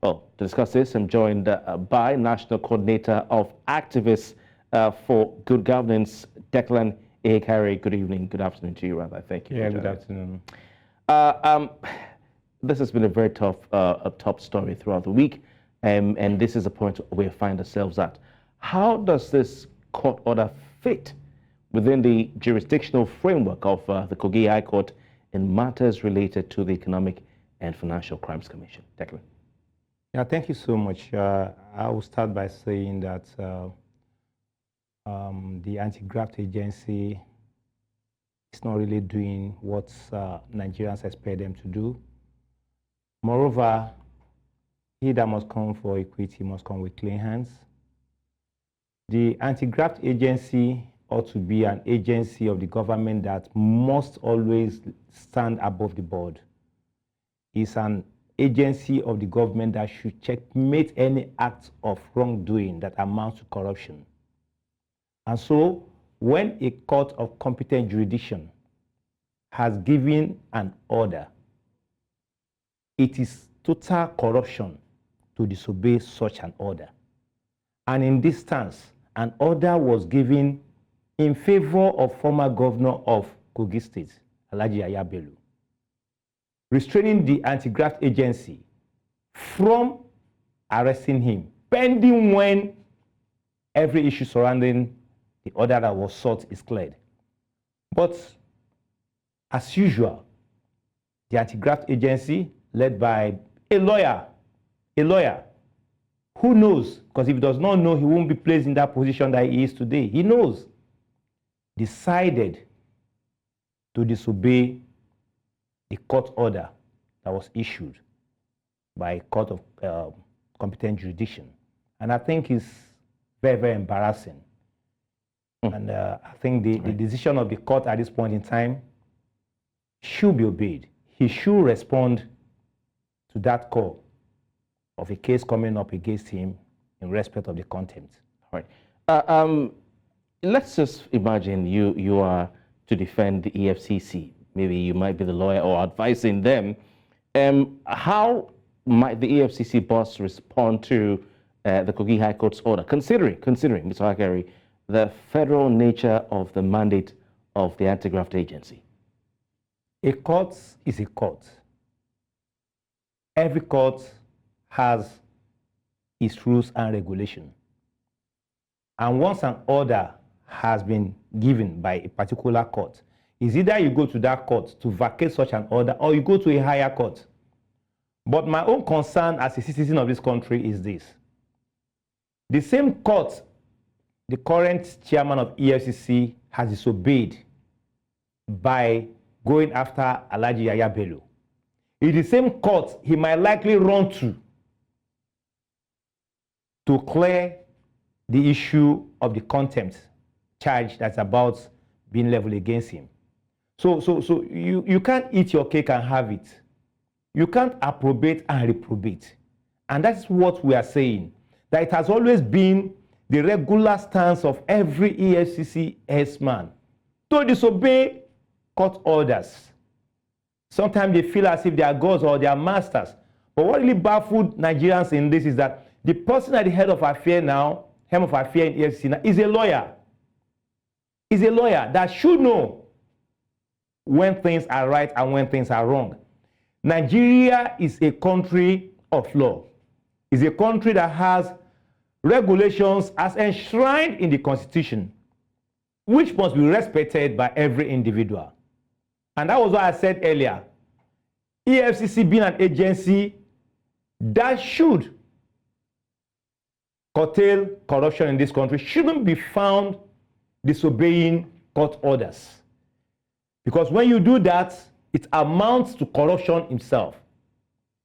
Well, to discuss this, I'm joined by National Coordinator of Activists for Good Governance, Declan Ihekaire. Good evening, good afternoon to you, rather. Thank you. Yeah, good afternoon. This has been a very top story throughout the week, and this is a point where we find ourselves at. How does this court order fit within the jurisdictional framework of the Kogi High Court in matters related to the Economic and Financial Crimes Commission? Declan. Yeah, thank you so much. I will start by saying that the anti-graft agency is not really doing what Nigerians expect them to do. Moreover, he that must come for equity must come with clean hands. The anti-graft agency ought to be an agency of the government that must always stand above the board. It's an agency of the government that should checkmate any act of wrongdoing that amounts to corruption. And so, when a court of competent jurisdiction has given an order, it is total corruption to disobey such an order. And in this stance, an order was given in favor of former governor of Kogi State, Yahaya Bello, restraining the anti-graft agency from arresting him, pending when every issue surrounding the order that was sought is cleared. But as usual, the anti-graft agency, led by a lawyer who knows, because if he does not know, he won't be placed in that position that he is today. He knows, decided to disobey the court order that was issued by a court of competent jurisdiction. And I think it's very, very embarrassing. And I think the decision of the court at this point in time should be obeyed. He should respond to that call of a case coming up against him in respect of the contempt. All right. Let's just imagine you are to defend the EFCC. Maybe you might be the lawyer or advising them. How might the EFCC boss respond to the Kogi High Court's order, considering, Mr. Ihekaire, the federal nature of the mandate of the anti-graft agency? A court is a court. Every court has its rules and regulations. And once an order has been given by a particular court, is either you go to that court to vacate such an order or you go to a higher court. But my own concern as a citizen of this country is this. The same court the current chairman of EFCC has disobeyed by going after Yahaya Bello. It's the same court he might likely run to clear the issue of the contempt charge that's about being leveled against him. So you can't eat your cake and have it. You can't approbate and reprobate. And that's what we are saying, that it has always been the regular stance of every EFCC herdsman to disobey court orders. Sometimes they feel as if they are gods or they are masters. But what really baffled Nigerians in this is that the person at the head of affair now, head of affair in EFCC now, is a lawyer. Is a lawyer that should know when things are right and when things are wrong. Nigeria is a country of law. It's a country that has regulations as enshrined in the Constitution, which must be respected by every individual. And that was what I said earlier. EFCC being an agency that should curtail corruption in this country shouldn't be found disobeying court orders. Because when you do that, it amounts to corruption itself.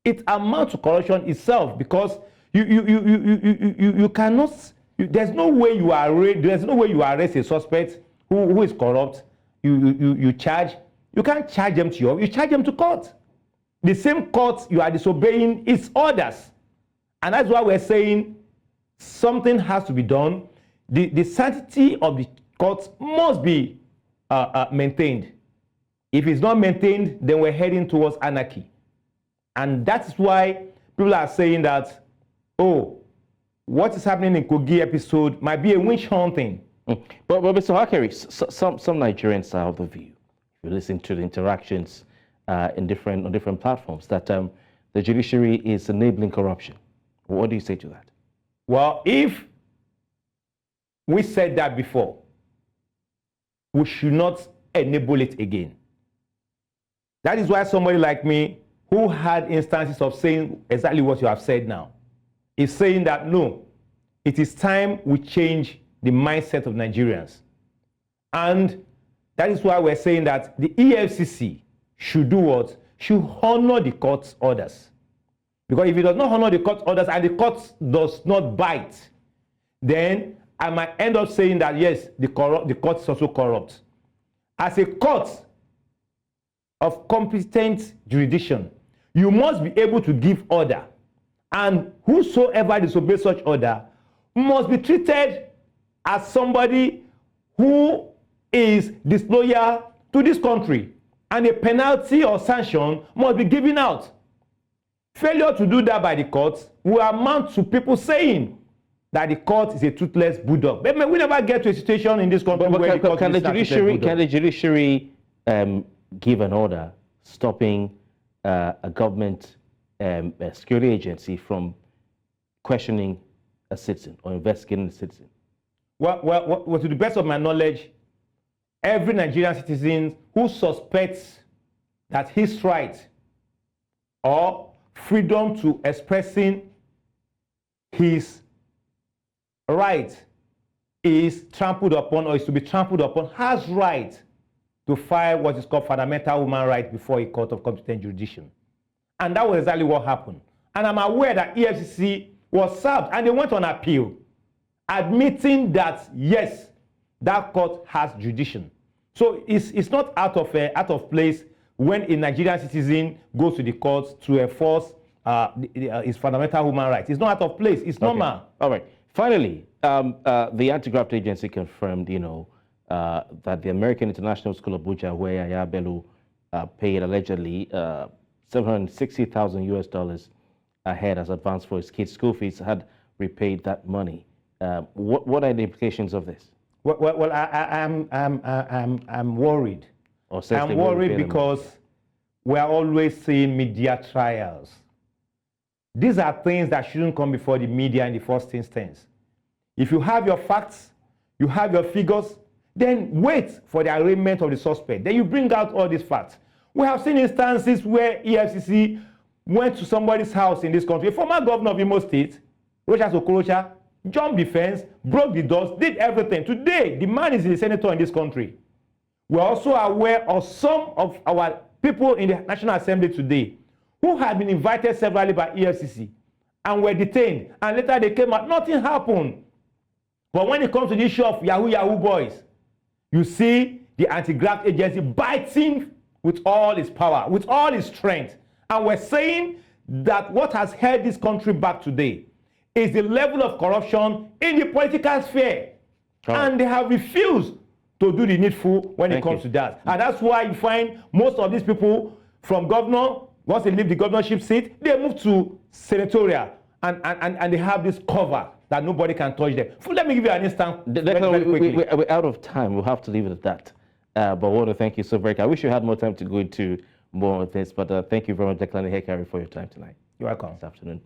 It amounts to corruption itself because you cannot, there's no way you arrest a suspect who is corrupt. You can't charge them to you charge them to court. The same court you are disobeying its orders. And that's why we're saying something has to be done. The sanctity of the courts must be maintained. If it's not maintained, then we're heading towards anarchy. And that's why people are saying that, oh, what is happening in Kogi episode might be a witch hunting. But Mr. Ihekaire, some Nigerians are of the view, if you listen to the interactions on different platforms, that the judiciary is enabling corruption. What do you say to that? Well, if we said that before, we should not enable it again. That is why somebody like me, who had instances of saying exactly what you have said now, is saying that no, it is time we change the mindset of Nigerians. And that is why we're saying that the EFCC should do what? Should honor the court's orders. Because if it does not honor the court's orders and the court does not bite, then I might end up saying that yes, the court is also corrupt. As a court of competent jurisdiction, you must be able to give order, and whosoever disobeys such order must be treated as somebody who is disloyal to this country, and a penalty or sanction must be given out. Failure to do that by the courts will amount to people saying that the court is a toothless bulldog. But we never get to a situation in this country where can the judiciary give an order stopping a government a security agency from questioning a citizen or investigating a citizen? Well, to the best of my knowledge, every Nigerian citizen who suspects that his right or freedom to expressing his right is trampled upon or is to be trampled upon has right to file what is called fundamental human right before a court of competent jurisdiction. And that was exactly what happened. And I'm aware that EFCC was served and they went on appeal, admitting that yes, that court has jurisdiction. So it's not out of place when a Nigerian citizen goes to the courts to enforce his fundamental human rights. It's not out of place. It's normal. All right. Finally, the antigraft agency confirmed, that the American International School Abuja, where Yahaya Bello paid allegedly $760,000 ahead as advance for his kids' school fees, had repaid that money. What are the implications of this? Well, I'm worried. I'm worried because we are always seeing media trials. These are things that shouldn't come before the media in the first instance. If you have your facts, you have your figures, then wait for the arraignment of the suspect. Then you bring out all these facts. We have seen instances where EFCC went to somebody's house in this country. A former governor of Imo State, Rochas Okorocha, jumped the fence, broke the doors, did everything. Today, the man is a senator in this country. We're also aware of some of our people in the National Assembly today who had been invited severally by EFCC and were detained, and later they came out, nothing happened. But when it comes to the issue of Yahoo boys, you see the anti-graft agency biting with all its power, with all its strength. And we're saying that what has held this country back today is the level of corruption in the political sphere. And they have refused to do the needful when it comes to that. And that's why you find most of these people from governor, once they leave the governorship seat, they move to senatorial, and they have this cover that nobody can touch them. Let me give you an instance. We're out of time. We'll have to leave it at that. But I want to thank you so very much. I wish you had more time to go into more of this, but thank you very much, Declan Ihekaire, for your time tonight. You're welcome. This afternoon.